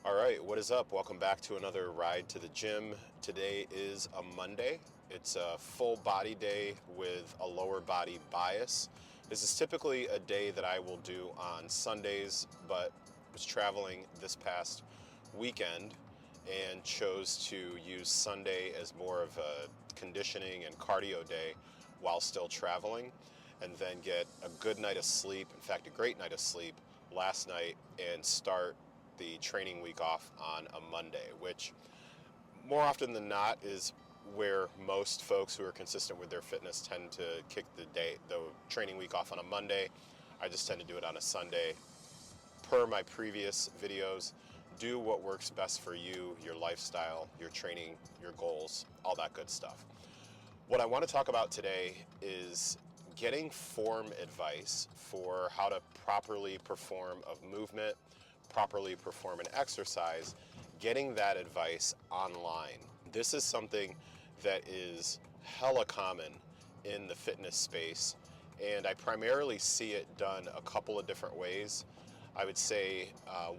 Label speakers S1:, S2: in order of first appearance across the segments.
S1: All right, what is up? Welcome back to another ride to the gym. Today is a Monday. It's a full body day with a lower body bias. This is typically a day that I will do on Sundays, but was traveling this past weekend and chose to use Sunday as more of a conditioning and cardio day while still traveling, and then get a good night of sleep, in fact, a great night of sleep last night, and start the training week off on a Monday, which more often than not is where most folks who are consistent with their fitness tend to kick the training week off on a Monday. I just tend to do it on a Sunday. Per my previous videos, do what works best for you, your lifestyle, your training, your goals, all that good stuff. What I want to talk about today is getting form advice for how to properly perform a movement, properly perform an exercise, getting that advice online. This is something that is hella common in the fitness space, and I primarily see it done a couple of different ways. I would say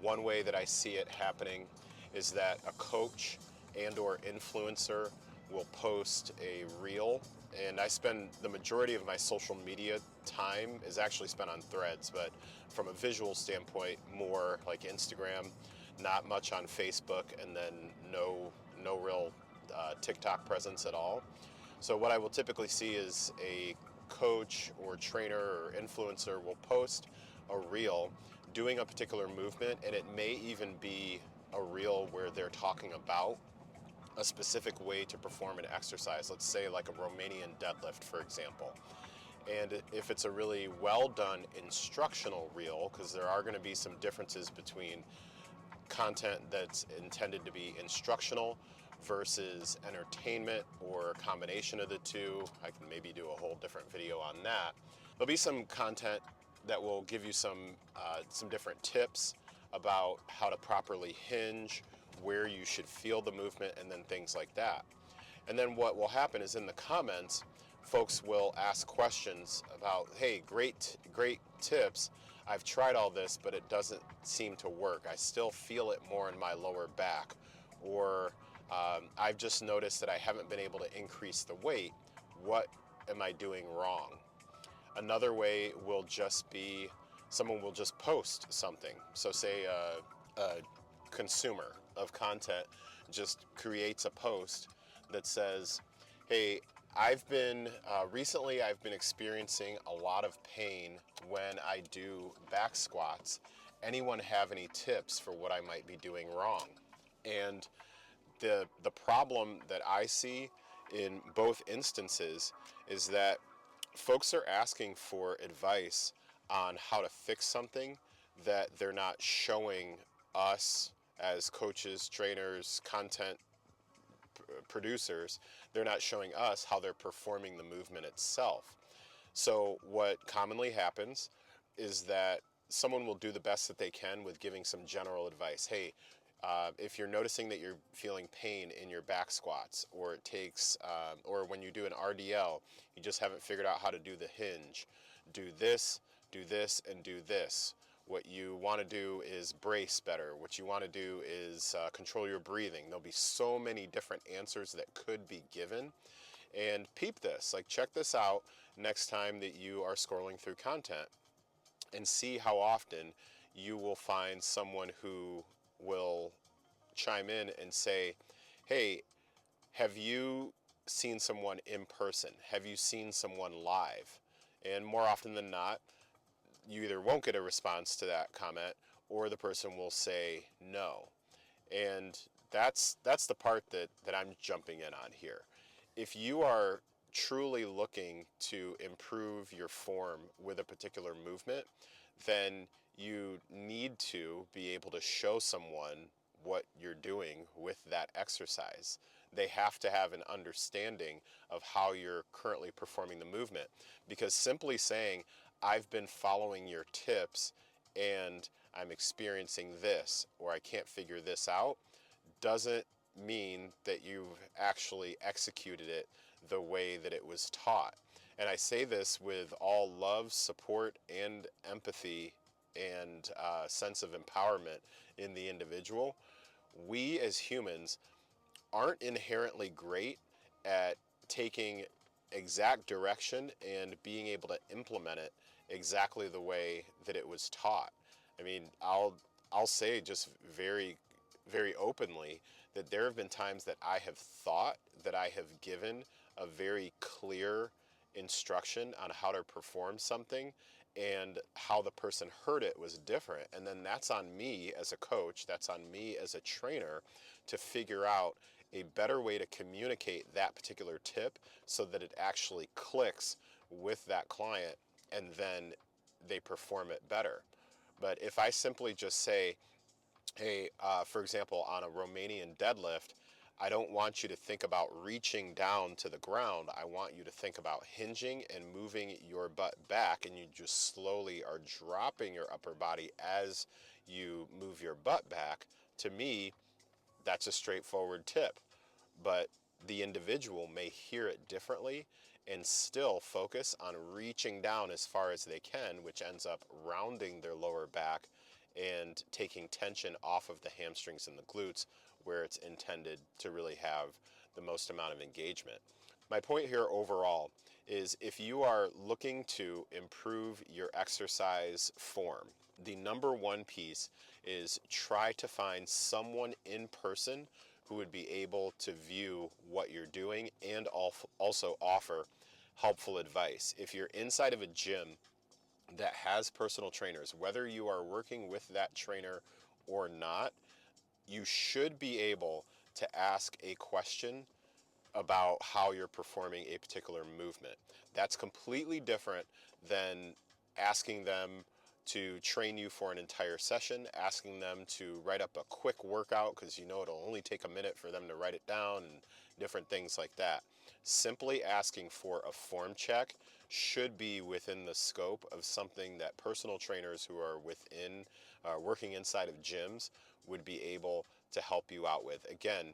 S1: one way that I see it happening is that a coach and or influencer will post a reel, and I spend the majority of my social media time is actually spent on Threads, but from a visual standpoint, more like Instagram, not much on Facebook, and then no real TikTok presence at all. So what I will typically see is a coach or trainer or influencer will post a reel doing a particular movement, and it may even be a reel where they're talking about a specific way to perform an exercise. Let's say like a Romanian deadlift, for example. And if it's a really well done instructional reel, because there are going to be some differences between content that's intended to be instructional versus entertainment or a combination of the two. I can maybe do a whole different video on that. There'll be some content that will give you some different tips about how to properly hinge, where you should feel the movement, and then things like that. And then what will happen is in the comments, folks will ask questions about, hey, great tips. I've tried all this, but it doesn't seem to work. I still feel it more in my lower back. Or I've just noticed that I haven't been able to increase the weight. What am I doing wrong? Another way will just be someone will just post something. So say a consumer of content just creates a post that says, hey, recently I've been experiencing a lot of pain when I do back squats. Anyone have any tips for what I might be doing wrong? And the problem that I see in both instances is that folks are asking for advice on how to fix something that they're not showing us as coaches, trainers, content producers. They're not showing us how they're performing the movement itself. So what commonly happens is that someone will do the best that they can with giving some general advice. Hey, if you're noticing that you're feeling pain in your back squats, or it takes, or when you do an RDL, you just haven't figured out how to do the hinge, do this, and do this. What you want to do is brace better. What you want to do is control your breathing. There'll be so many different answers that could be given. And peep this, like check this out next time that you are scrolling through content, and see how often you will find someone who will chime in and say, hey, have you seen someone in person? Have you seen someone live? And more often than not, you either won't get a response to that comment, or the person will say no. And that's the part that I'm jumping in on here. If you are truly looking to improve your form with a particular movement, then you need to be able to show someone what you're doing with that exercise. They have to have an understanding of how you're currently performing the movement, because simply saying, I've been following your tips and I'm experiencing this, or I can't figure this out, doesn't mean that you've actually executed it the way that it was taught. And I say this with all love, support, and empathy and sense of empowerment in the individual. We as humans aren't inherently great at taking exact direction and being able to implement it exactly the way that it was taught. I mean, I'll say just very openly that there have been times that I have thought that I have given a very clear instruction on how to perform something, and how the person heard it was different. And then that's on me as a coach, that's on me as a trainer to figure out a better way to communicate that particular tip so that it actually clicks with that client and then they perform it better. But if I simply just say, hey, for example, on a Romanian deadlift, I don't want you to think about reaching down to the ground. I want you to think about hinging and moving your butt back, and you just slowly are dropping your upper body as you move your butt back. To me, that's a straightforward tip, but the individual may hear it differently and still focus on reaching down as far as they can, which ends up rounding their lower back and taking tension off of the hamstrings and the glutes where it's intended to really have the most amount of engagement. My point here overall is if you are looking to improve your exercise form, the number one piece is try to find someone in person who would be able to view what you're doing and also offer helpful advice. If you're inside of a gym that has personal trainers, whether you are working with that trainer or not, you should be able to ask a question about how you're performing a particular movement. That's completely different than asking them to train you for an entire session, asking them to write up a quick workout because you know it'll only take a minute for them to write it down and different things like that. Simply asking for a form check should be within the scope of something that personal trainers who are within working inside of gyms would be able to help you out with. Again,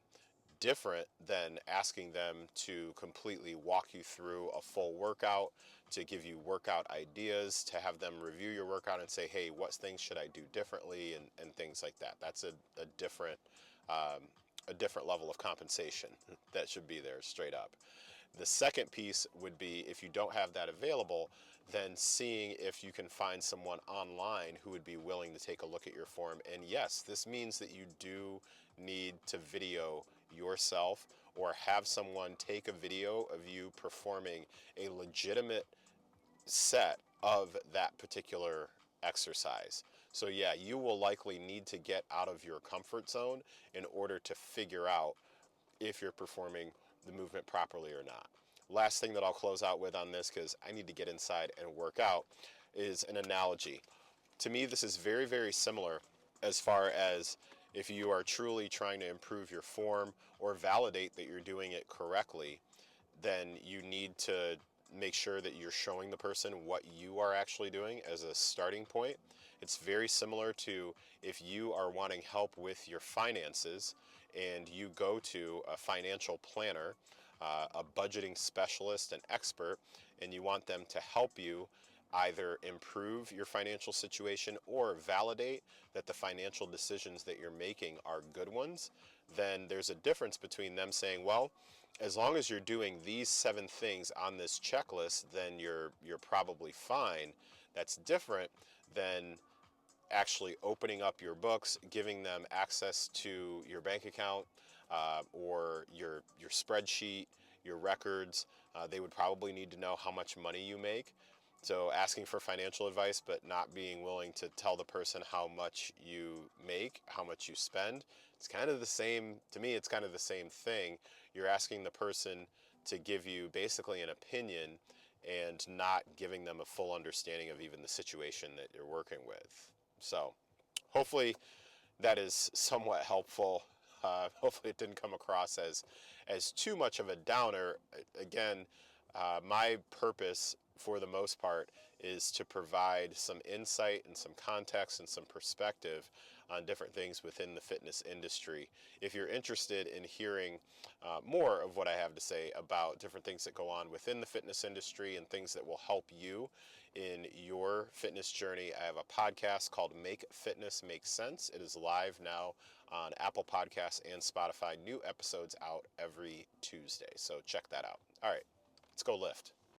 S1: different than asking them to completely walk you through a full workout, to give you workout ideas, to have them review your workout and say, hey, what things should I do differently, and things like that. That's a different level of compensation that should be there straight up. The second piece would be if you don't have that available, then seeing if you can find someone online who would be willing to take a look at your form. And yes, this means that you do need to video yourself or have someone take a video of you performing a legitimate set of that particular exercise. So yeah, you will likely need to get out of your comfort zone in order to figure out if you're performing the movement properly or not. Last thing that I'll close out with on this, because I need to get inside and work out, is an analogy. To me, this is very similar as far as if you are truly trying to improve your form or validate that you're doing it correctly, then you need to make sure that you're showing the person what you are actually doing as a starting point. It's very similar to if you are wanting help with your finances and you go to a financial planner, a budgeting specialist, an expert, and you want them to help you either improve your financial situation or validate that the financial decisions that you're making are good ones, then there's a difference between them saying, well, as long as you're doing these 7 things on this checklist, then you're probably fine. That's different than actually opening up your books, giving them access to your bank account or your spreadsheet, your records. They would probably need to know how much money you make. So asking for financial advice but not being willing to tell the person how much you make, how much you spend, it's kind of the same, to me it's kind of the same thing. You're asking the person to give you basically an opinion and not giving them a full understanding of even the situation that you're working with. So hopefully that is somewhat helpful. Hopefully it didn't come across as too much of a downer. Again, my purpose for the most part is to provide some insight and some context and some perspective on different things within the fitness industry. If you're interested in hearing more of what I have to say about different things that go on within the fitness industry and things that will help you in your fitness journey. I have a podcast called Make Fitness Make Sense. It is live now on Apple Podcasts and Spotify. New episodes out every Tuesday, so check that out. All right, let's go lift.